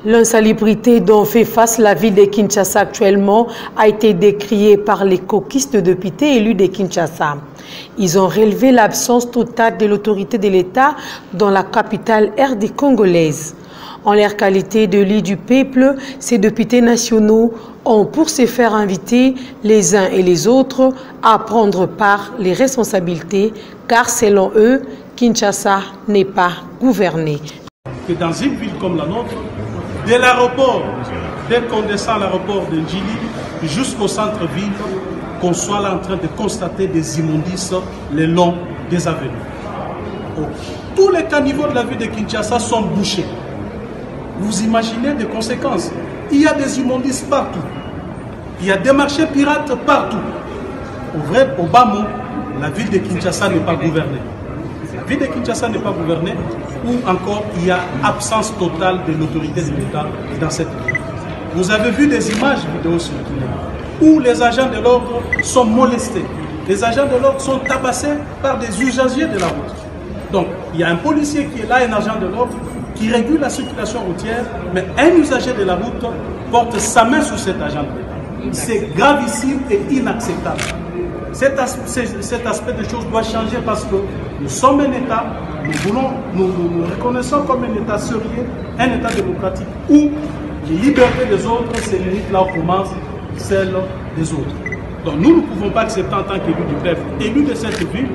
L'insalubrité dont fait face la ville de Kinshasa actuellement a été décriée par les caucustes de députés élus de Kinshasa. Ils ont relevé l'absence totale de l'autorité de l'État dans la capitale RD congolaise. En leur qualité de leader du peuple, ces députés nationaux ont pour se faire inviter les uns et les autres à prendre part les responsabilités, car selon eux, Kinshasa n'est pas gouvernée. Que dans une ville comme la nôtre, dès l'aéroport, dès qu'on descend à l'aéroport de Njili jusqu'au centre-ville, qu'on soit là en train de constater des immondices le long des avenues. Tous les caniveaux de la ville de Kinshasa sont bouchés. Vous imaginez des conséquences. Il y a des immondices partout. Il y a des marchés pirates partout. Au bas mot, la ville de Kinshasa n'est pas gouvernée. La ville de Kinshasa n'est pas gouvernée, ou encore il y a absence totale de l'autorité de l'État dans cette ville. Vous avez vu des images vidéo circuler où les agents de l'ordre sont molestés. Les agents de l'ordre sont tabassés par des usagers de la route. Donc il y a un policier qui est là, un agent de l'ordre, qui régule la circulation routière, mais un usager de la route porte sa main sur cet agent de l'État. C'est gravissime et inacceptable. Cet aspect des choses doit changer parce que nous sommes un État, nous reconnaissons comme un État sérieux, un État démocratique où les libertés des autres, c'est limite là où commence celle des autres. Donc nous ne pouvons pas accepter en tant qu'élus du peuple, élus de cette ville,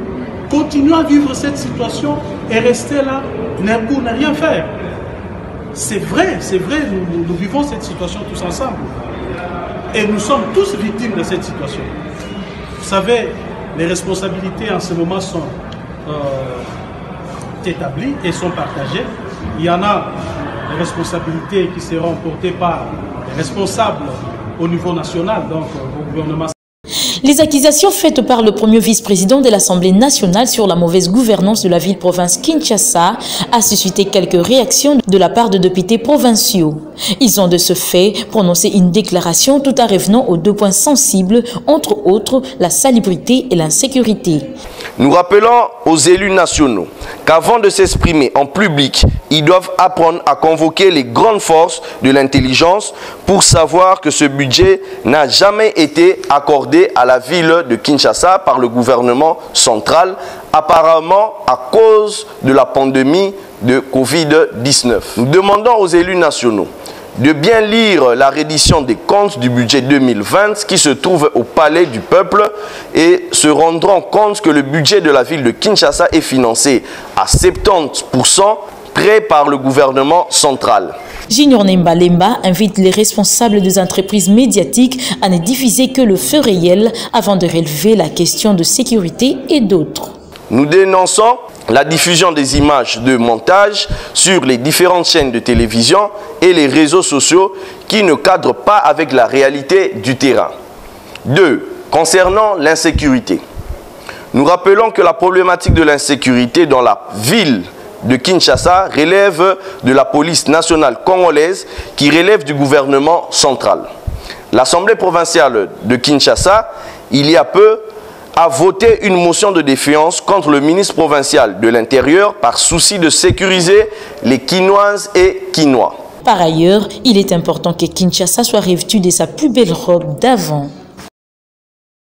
continuer à vivre cette situation et rester là pour ne rien faire. C'est vrai, nous vivons cette situation tous ensemble. Et nous sommes tous victimes de cette situation. Vous savez, les responsabilités en ce moment sont établies et sont partagées. Il y en a des responsabilités qui seront portées par les responsables au niveau national, donc au gouvernement. Les accusations faites par le premier vice-président de l'Assemblée nationale sur la mauvaise gouvernance de la ville-province Kinshasa a suscité quelques réactions de la part de députés provinciaux. Ils ont de ce fait prononcé une déclaration tout en revenant aux 2 points sensibles, entre autres la salubrité et l'insécurité. Nous rappelons aux élus nationaux qu'avant de s'exprimer en public, ils doivent apprendre à convoquer les grandes forces de l'intelligence pour savoir que ce budget n'a jamais été accordé à la ville de Kinshasa par le gouvernement central, apparemment à cause de la pandémie de Covid-19. Nous demandons aux élus nationaux de bien lire la reddition des comptes du budget 2020 qui se trouve au Palais du Peuple et se rendront compte que le budget de la ville de Kinshasa est financé à 70% prêt par le gouvernement central. Junior Nemba invite les responsables des entreprises médiatiques à ne diffuser que le fait réel avant de relever la question de sécurité et d'autres. Nous dénonçons la diffusion des images de montage sur les différentes chaînes de télévision et les réseaux sociaux qui ne cadrent pas avec la réalité du terrain. 2. Concernant l'insécurité. Nous rappelons que la problématique de l'insécurité dans la ville de Kinshasa relève de la police nationale congolaise qui relève du gouvernement central. L'Assemblée provinciale de Kinshasa, il y a peu, a voté une motion de défiance contre le ministre provincial de l'Intérieur par souci de sécuriser les Kinoises et Kinois. Par ailleurs, il est important que Kinshasa soit revêtue de sa plus belle robe d'avant.